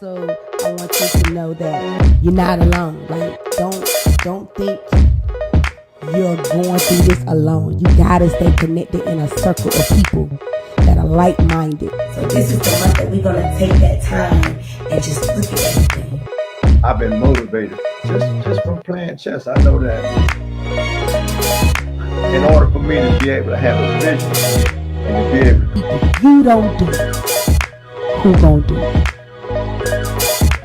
also I want you to know that you're not alone. Like don't think you're going through this alone. You gotta stay connected in a circle of people that are like-minded. So this is the month that we're gonna take that time and just look at everything. I've been motivated just from playing chess. I know that in order for me to be able to have a vision and to be able to... If you don't do it, who gonna do it?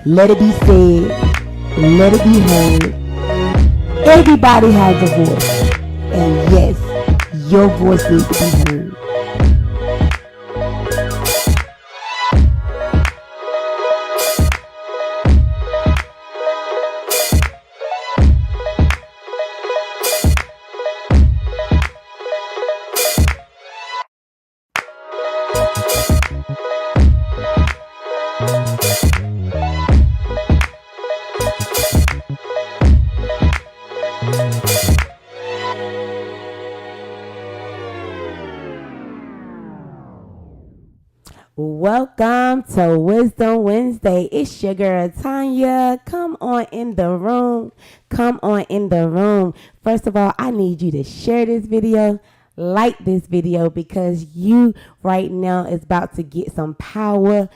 Let it be said, let it be heard. Everybody has a voice, and yes, your voice needs to be heard. Welcome to Wisdom Wednesday. It's your girl Tanya. Come on in the room. Come on in the room. First of all, I need you to share this video, like this video, because you right now is about to get some power-filled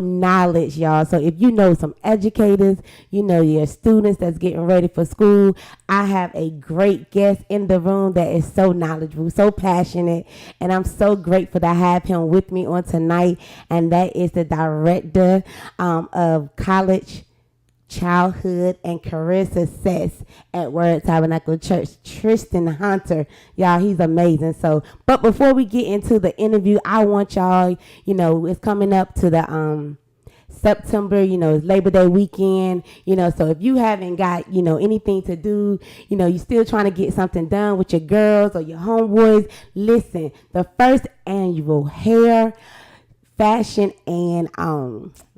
knowledge, y'all. So if you know some educators, you know your students that's getting ready for school, I have a great guest in the room that is so knowledgeable, so passionate, and I'm so grateful to have him with me on tonight, and that is the director of college, childhood, and career success at Word Tabernacle Church, Tristan Hunter. Y'all, he's amazing. So, but before we get into the interview, I want y'all, it's coming up to the September, it's Labor Day weekend, so if you haven't got, anything to do, you're still trying to get something done with your girls or your homeboys, listen, the first annual hair, fashion, and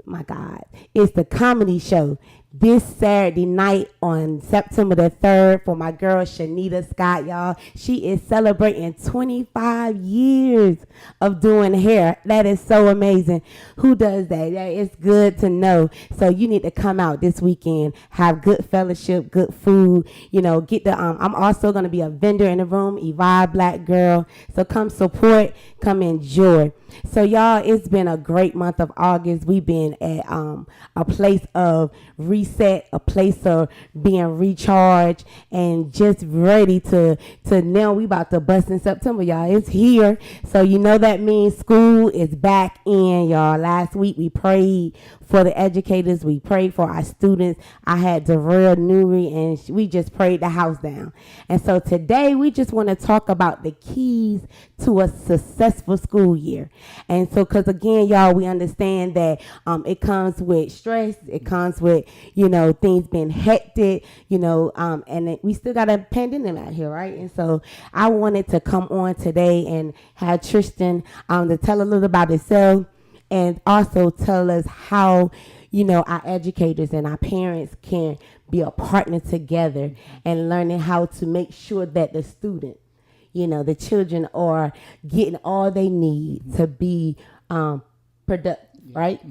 my God, it's the comedy show this Saturday night on September the 3rd for my girl Shanita Scott, y'all. She is celebrating 25 years of doing hair. That is so amazing. Who does that? It's good to know. So you need to come out this weekend, have good fellowship, good food, get the I'm also going to be a vendor in the room, Evive Black Girl. So come support, come enjoy. So y'all, it's been a great month of August. We've been at a place of reset, a place of being recharged, and just ready to now we about to bust in September, y'all. It's here. So that means school is back in, y'all. Last week we prayed for the educators. We prayed for our students. I had Darrell Newry, and we just prayed the house down. And so today we just want to talk about the keys to a successful school year. And so, because again, y'all, we understand that it comes with stress. It comes with, things being hectic, and we still got a pandemic out here, right? And so I wanted to come on today and have Tristan to tell a little about himself, and also tell us how, our educators and our parents can be a partner together and learning how to make sure that the student, the children are getting all they need to be productive, right?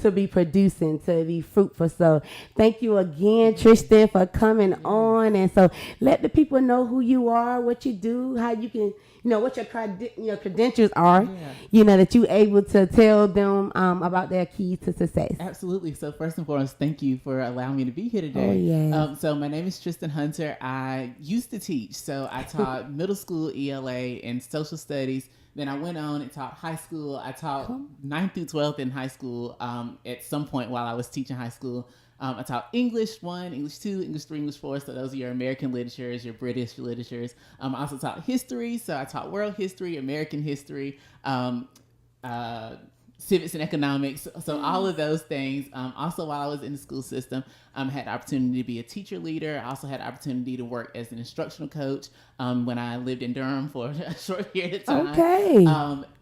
To be producing, to be fruitful. So thank you again, Tristan, for coming on. And so let the people know who you are, what you do, how you can, what your credentials are, that you're able to tell them about their keys to success. Absolutely. So first and foremost, thank you for allowing me to be here today. Oh, yeah. So my name is Tristan Hunter. I used to teach. So I taught middle school ELA and social studies. Then I went on and taught high school. I taught 9th through 12th in high school at some point while I was teaching high school. I taught English 1, English 2, English 3, English 4. So those are your American literatures, your British literatures. I also taught history. So I taught world history, American history, civics and economics. So all of those things. Also, while I was in the school system, I had the opportunity to be a teacher leader. I also had the opportunity to work as an instructional coach when I lived in Durham for a short period of time. Okay.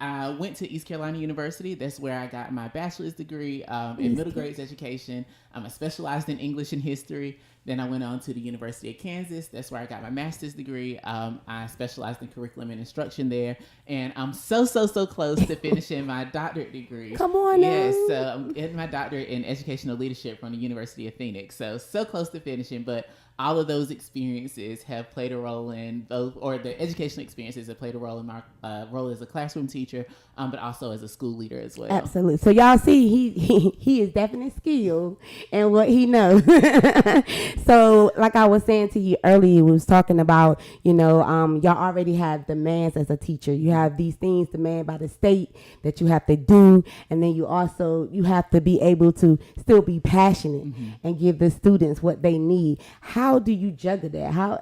I went to East Carolina University. That's where I got my bachelor's degree in middle grades education. I specialized in English and history. Then I went on to the University of Kansas. That's where I got my master's degree. I specialized in curriculum and instruction there. And I'm so close to finishing my doctorate degree. Come on now. Yes, so I'm getting my doctorate in educational leadership from the University of Phoenix. So close to finishing, but all of those experiences have played a role in both, or the educational experiences have played a role in my role as a classroom teacher, but also as a school leader as well. Absolutely. So y'all see, he is definitely skilled in what he knows. So like I was saying to you earlier, we was talking about, y'all already have demands as a teacher. You have these things demanded by the state that you have to do, and then you have to be able to still be passionate and give the students what they need. How do you juggle that? How,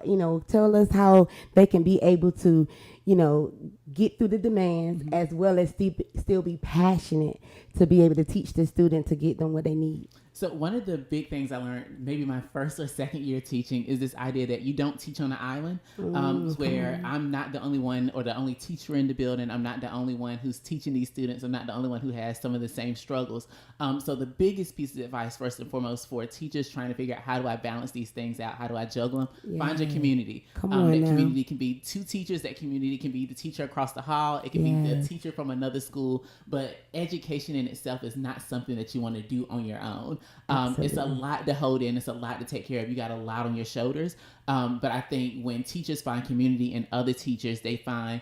tell us how they can be able to, get through the demands as well as still be passionate to be able to teach the student to get them what they need. So one of the big things I learned maybe my first or second year teaching is this idea that you don't teach on an island, where I'm not the only one or the only teacher in the building. I'm not the only one who's teaching these students. I'm not the only one who has some of the same struggles. So the biggest piece of advice, first and foremost, for teachers trying to figure out how do I balance these things out? How do I juggle them? Yeah. Find your community. That community can be two teachers. That community can be the teacher across the hall. It can be the teacher from another school. But education in itself is not something that you want to do on your own. It's a lot to hold in. It's a lot to take care of. You got a lot on your shoulders. But I think when teachers find community in other teachers, they find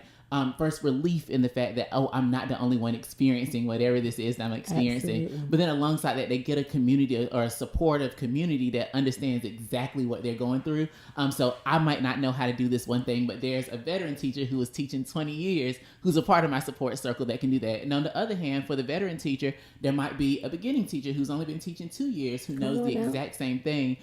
first relief in the fact that, I'm not the only one experiencing whatever this is that I'm experiencing. Absolutely. But then alongside that, they get a community or a supportive community that understands exactly what they're going through. So I might not know how to do this one thing, but there's a veteran teacher who was teaching 20 years who's a part of my support circle that can do that. And on the other hand, for the veteran teacher, there might be a beginning teacher who's only been teaching 2 years who knows the exact same thing,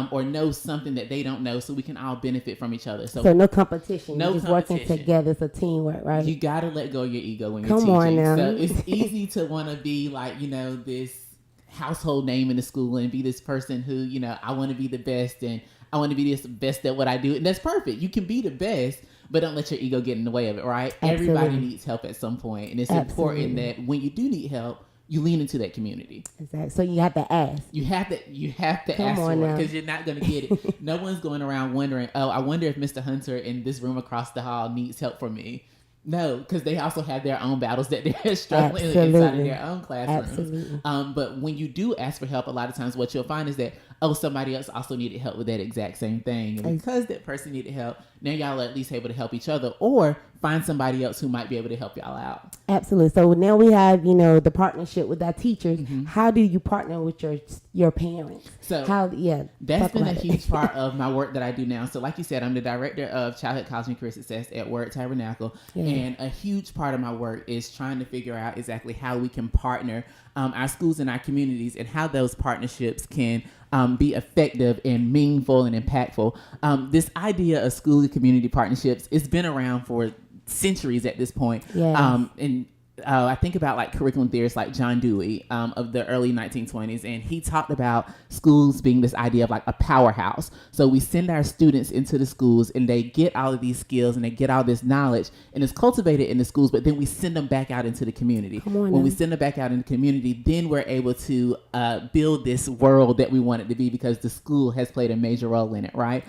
or knows something that they don't know, so we can all benefit from each other. So no competition. You're just working together as a teamwork, right? You got to let go of your ego when you're teaching. On now. So it's easy to want to be like, this household name in the school and be this person who, I want to be the best and I want to be this best at what I do. And that's perfect. You can be the best, but don't let your ego get in the way of it, right? Absolutely. Everybody needs help at some point. And it's important that when you do need help, you lean into that community. Exactly. So you have to ask. You have to ask for it, because you're not going to get it. No one's going around wondering, I wonder if Mr. Hunter in this room across the hall needs help from me. No, because they also have their own battles that they're struggling inside of their own classrooms. But when you do ask for help, a lot of times what you'll find is that, somebody else also needed help with that exact same thing. And because that person needed help, now y'all are at least able to help each other, or find somebody else who might be able to help y'all out. Absolutely. So now we have, the partnership with our teachers. How do you partner with your parents? So that's been a huge part of my work that I do now. So like you said, I'm the director of Childhood College and Career Success at Word Tabernacle. And a huge part of my work is trying to figure out exactly how we can partner our schools and our communities, and how those partnerships can be effective and meaningful and impactful. This idea of school and community partnerships, it's been around for centuries at this point. And I think about like curriculum theorists like John Dewey of the early 1920s, and he talked about schools being this idea of like a powerhouse. So we send our students into the schools and they get all of these skills and they get all this knowledge, and it's cultivated in the schools, but then we send them back out into the community. When we send them back out in the community, then we're able to build this world that we want it to be, because the school has played a major role in it, right?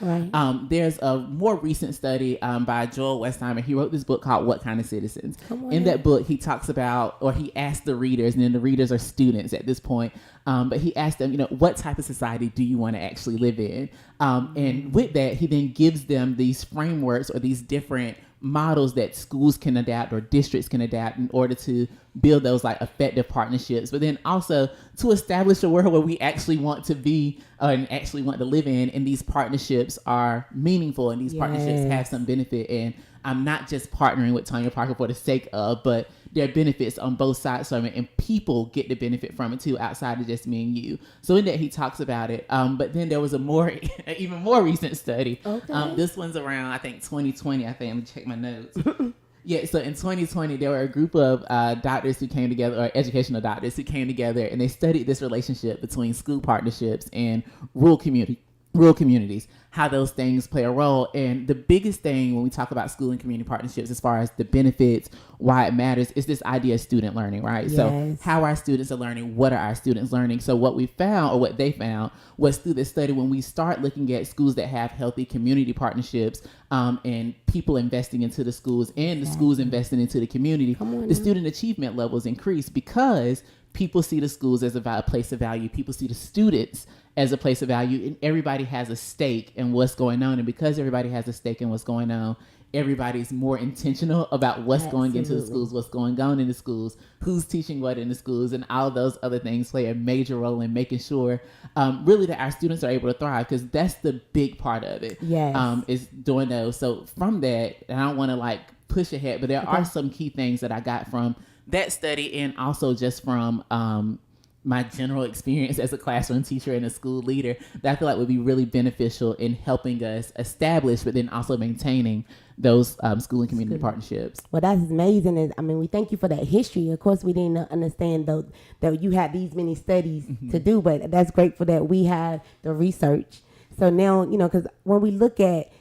There's a more recent study by Joel Westheimer. He wrote this book called What Kind of Citizens? In that book, he talks about, or he asked the readers, and then the readers are students at this point, but he asked them, what type of society do you want to actually live in? And with that, he then gives them these frameworks or these different models that schools can adapt or districts can adapt in order to build those like effective partnerships, but then also to establish a world where we actually want to be and actually want to live in, and these partnerships are meaningful, and these partnerships have some benefit. And I'm not just partnering with Tanya Parker for the sake of, but there are benefits on both sides from it, and people get the benefit from it too, outside of just me and you. So in that, he talks about it. But then there was even more recent study. This one's around, I think, 2020. Let me check my notes. So in 2020, there were a group of doctors who came together, or educational doctors who came together, and they studied this relationship between school partnerships and rural community rural communities, how those things play a role. And the biggest thing when we talk about school and community partnerships, as far as the benefits, why it matters, is this idea of student learning, right? Yes. So how our students are learning, what are our students learning? So what we found, or what they found, was through this study, when we start looking at schools that have healthy community partnerships, and people investing into the schools and the schools investing into the community, the student achievement levels increase, because people see the schools as a place of value. People see the students as a place of value, and everybody has a stake in what's going on. And because everybody has a stake in what's going on, everybody's more intentional about what's going into the schools, what's going on in the schools, who's teaching what in the schools, and all of those other things play a major role in making sure really that our students are able to thrive, because that's the big part of it. Yes. Is doing those. So from that, and I don't want to like push ahead, but there are some key things that I got from that study, and also just from my general experience as a classroom teacher and a school leader, that I feel like would be really beneficial in helping us establish, but then also maintaining those school and community partnerships. Well, that's amazing. I mean, we thank you for that history. Of course, we didn't understand though that you had these many studies to do, but that's grateful that we have the research. So now, because when we look at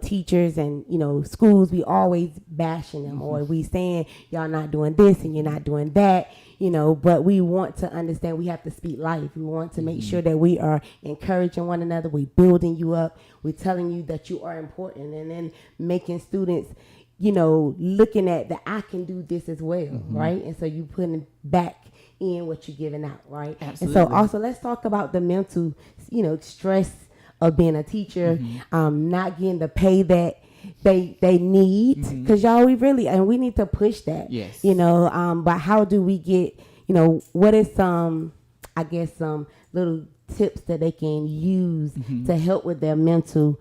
teachers and, schools, we always bashing them, or we saying y'all not doing this and you're not doing that, but we want to understand we have to speak life. We want to make sure that we are encouraging one another. We building you up. We're telling you that you are important, and then making students, looking at that I can do this as well. Right. And so you putting back in what you're giving out. Right. Absolutely. And so also let's talk about the mental, stress of being a teacher, not getting the pay that they need, because y'all, we need to push that. Yes. But how do we get, what is some little tips that they can use to help with their mental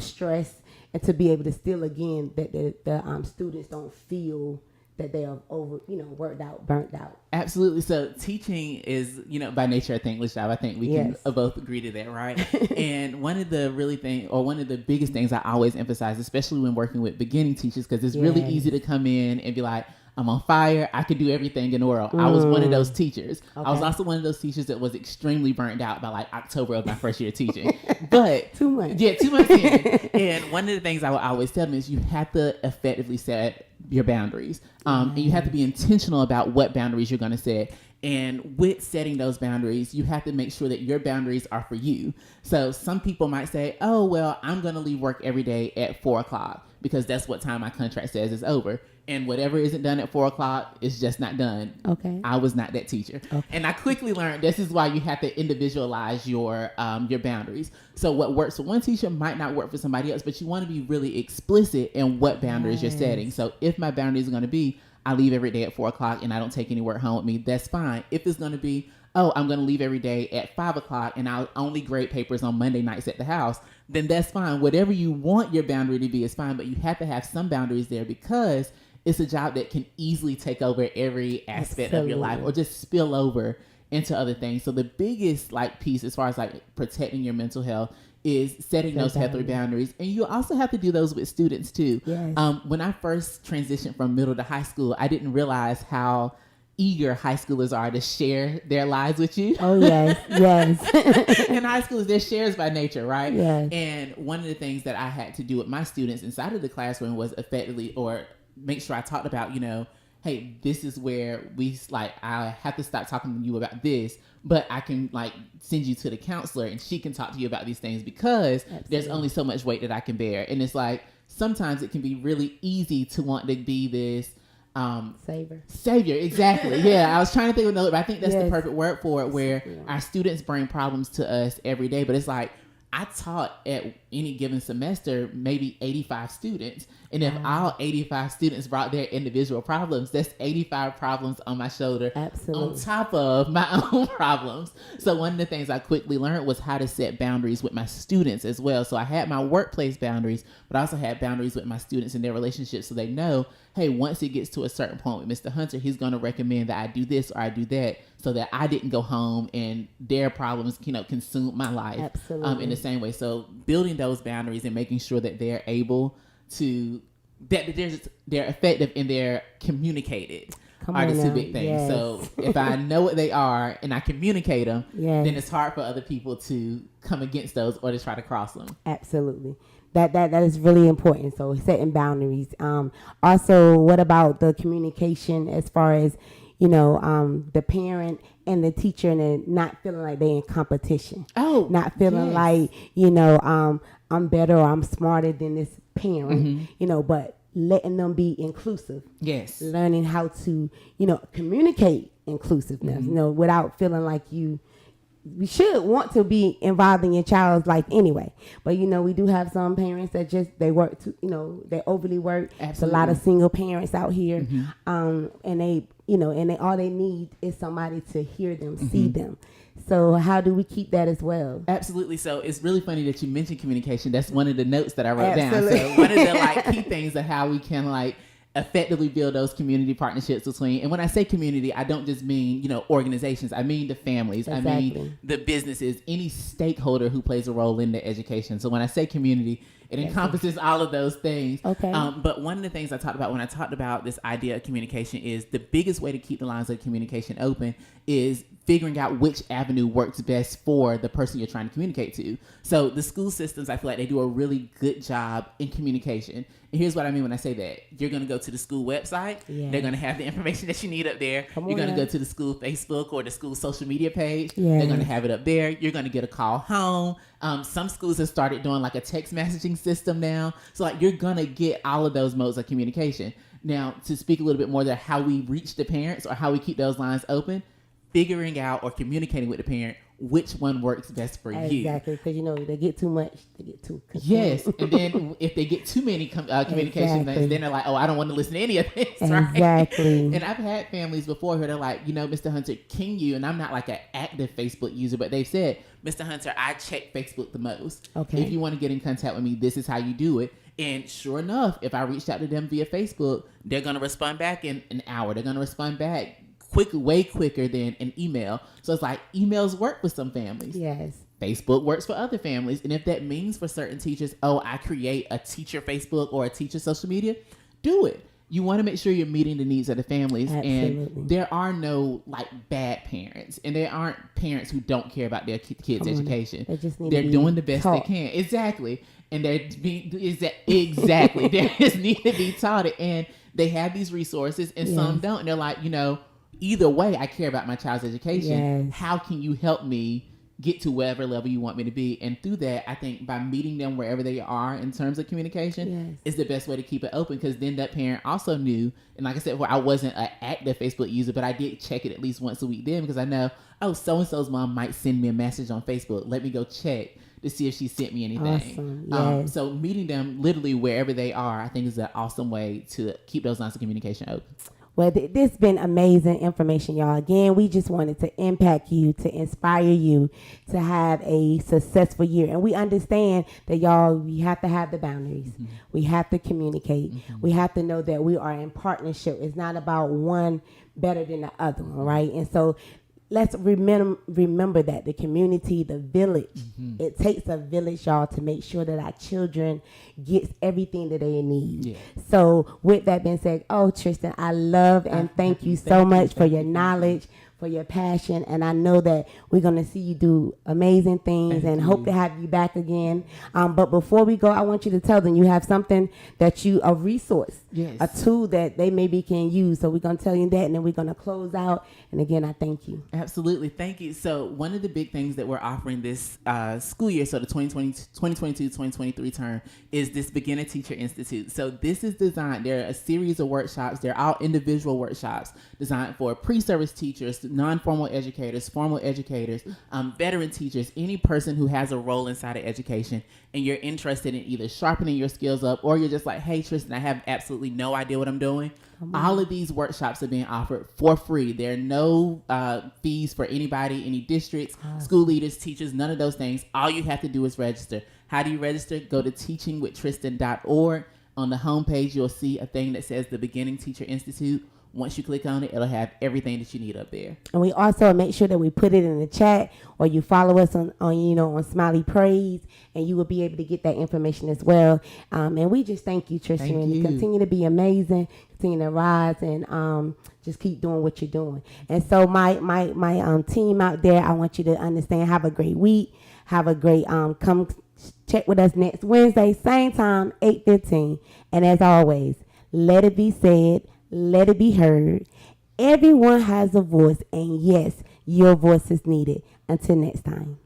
stress, and to be able to still, again, that the students don't feel that they are over, worked out, burnt out. Absolutely. So teaching is, by nature, I think, Lashab, I think we can both agree to that, right? And one of the biggest things I always emphasize, especially when working with beginning teachers, because it's really easy to come in and be like, I'm on fire, I can do everything in the world. I was one of those teachers. Okay. I was also one of those teachers that was extremely burnt out by like October of my first year teaching. But 2 months. Yeah, 2 months in. And one of the things I would always tell them is you have to effectively set your boundaries. And you have to be intentional about what boundaries you're going to set. And with setting those boundaries, you have to make sure that your boundaries are for you. So some people might say, oh, well, I'm going to leave work every day at 4:00 because that's what time my contract says is over. And whatever isn't done at 4:00 is just not done. Okay. I was not that teacher. Okay. And I quickly learned this is why you have to individualize your boundaries. So what works for one teacher might not work for somebody else, but you want to be really explicit in what boundaries you're setting. So if my boundaries are going to be, I leave every day at 4:00 and I don't take any work home with me, that's fine. If it's going to be, oh, I'm going to leave every day at 5:00 and I'll only grade papers on Monday nights at the house, then that's fine. Whatever you want your boundary to be is fine, but you have to have some boundaries there, because it's a job that can easily take over every aspect of your life, or just spill over into other things. So the biggest piece as far as protecting your mental health is setting those healthy boundaries. And you also have to do those with students too. Yes. When I first transitioned from middle to high school, I didn't realize how eager high schoolers are to share their lives with you. Oh, yes, yes. In high school, they're shares by nature, right? Yes. And one of the things that I had to do with my students inside of the classroom was effectively, or make sure I talked about, hey, this is where I have to stop talking to you about this, but I can send you to the counselor and she can talk to you about these things, because there's only so much weight that I can bear. And it's sometimes it can be really easy to want to be this savior. Exactly. Yeah. I was trying to think of another, but I think that's the perfect word for it, where our students bring problems to us every day. But it's I taught at any given semester maybe 85 students. And if all 85 students brought their individual problems, that's 85 problems on my shoulder. Absolutely. On top of my own problems. So one of the things I quickly learned was how to set boundaries with my students as well. So I had my workplace boundaries, but I also had boundaries with my students and their relationships, so they know, hey, once it gets to a certain point with Mr. Hunter, he's going to recommend that I do this or I do that, so that I didn't go home and their problems, consume my life. Absolutely. In the same way. So building those boundaries and making sure that they're able to, they're effective and they're communicated. are the on two now. big things. Yes. So if I know what they are and I communicate them, Yes. then it's hard for other people to come against those or to try to cross them. Absolutely. That is really important. So setting boundaries. Also, what about the communication as far as, the parent and the teacher and then not feeling like they in competition. Oh, Not feeling yes. like, I'm better or I'm smarter than this parent, Mm-hmm. but letting them be inclusive. Yes. Learning how to, communicate inclusiveness, without feeling like you should want to be involved in your child's life anyway. But, we do have some parents that they work too, they overly work. There's a lot of single parents out here. Mm-hmm. And they, and all they need is somebody to hear them, see them. So how do we keep that as well? Absolutely. So it's really funny that you mentioned communication. That's one of the notes that I wrote Absolutely. down. So one of the key things of how we can effectively build those community partnerships between, and when I say community, I don't just mean, organizations. I mean the families. Exactly. I mean the businesses, any stakeholder who plays a role in the education. So when I say community, it encompasses all of those things. Okay. But one of the things I talked about when I talked about this idea of communication is the biggest way to keep the lines of communication open is figuring out which avenue works best for the person you're trying to communicate to. So the school systems, I feel like they do a really good job in communication. And here's what I mean when I say that. You're going to go to the school website. Yeah. They're going to have the information that you need up there. You're going to go to the school Facebook or the school social media page. Yeah. They're going to have it up there. You're going to get a call home. Some schools have started doing a text messaging system now. So you're going to get all of those modes of communication. Now, to speak a little bit more to how we reach the parents or how we keep those lines open, figuring out or communicating with the parent which one works best for you. Exactly, because they get too much, they get too concerned. Yes, and then if they get too many communication things, then they're like, oh, I don't want to listen to any of this, right? Exactly. And I've had families before who they're like, Mr. Hunter, can you, and I'm not an active Facebook user, but they've said, Mr. Hunter, I check Facebook the most. Okay. If you want to get in contact with me, this is how you do it. And sure enough, if I reached out to them via Facebook, they're going to respond back in an hour. They're going to respond back way quicker than an email. So it's emails work for some families. Yes. Facebook works for other families. And if that means for certain teachers, I create a teacher Facebook or a teacher social media, do it. You want to make sure you're meeting the needs of the families. Absolutely. And there are no bad parents. And there aren't parents who don't care about their kids' education. They're doing the best they can. Exactly. And exactly. They just need to be taught it. And they have these resources and some don't. And they're like, either way, I care about my child's education. Yes. How can you help me get to whatever level you want me to be? And through that, I think by meeting them wherever they are in terms of communication is the best way to keep it open, because then that parent also knew, and like I said, I wasn't an active Facebook user, but I did check it at least once a week then, because I know, so-and-so's mom might send me a message on Facebook. Let me go check to see if she sent me anything. Awesome. Yes. So meeting them literally wherever they are, I think is an awesome way to keep those lines of communication open. Well, this has been amazing information, y'all. Again, we just wanted to impact you, to inspire you to have a successful year. And we understand that, y'all, we have to have the boundaries. Mm-hmm. We have to communicate. Mm-hmm. We have to know that we are in partnership. It's not about one better than the other one, right? And so let's remember that the community, the village, it takes a village, y'all, to make sure that our children gets everything that they need. Yeah. So with that being said, Tristan, I love and thank you so much for your knowledge, for your passion, and I know that we're going to see you do amazing things and hope to have you back again. But before we go, I want you to tell them you have something a resource, a tool that they maybe can use. So we're going to tell you that, and then we're going to close out. And again, I thank you. Absolutely. Thank you. So one of the big things that we're offering this school year, so the 2022-2023 term, is this Beginner Teacher Institute. So this is designed, there are a series of workshops. They're all individual workshops designed for pre-service teachers, non-formal educators, formal educators, veteran teachers, any person who has a role inside of education, and you're interested in either sharpening your skills up, or you're just like, hey, Tristan, I have absolutely no idea what I'm doing. All of these workshops are being offered for free. There are no fees for anybody, any districts, school leaders, teachers, none of those things. All you have to do is register. How do you register? Go to teachingwithtristan.org. On the homepage, you'll see a thing that says the Beginning Teacher Institute. Once you click on it, it'll have everything that you need up there. And we also make sure that we put it in the chat, or you follow us on Smiley Praise, and you will be able to get that information as well. And we just thank you, Tristan. Thank you. Continue to be amazing, continue to rise, and just keep doing what you're doing. And so my team out there, I want you to understand, have a great week. Have a great come check with us next Wednesday, same time, 8:15. And as always, let it be said, let it be heard. Everyone has a voice, and yes, your voice is needed. Until next time.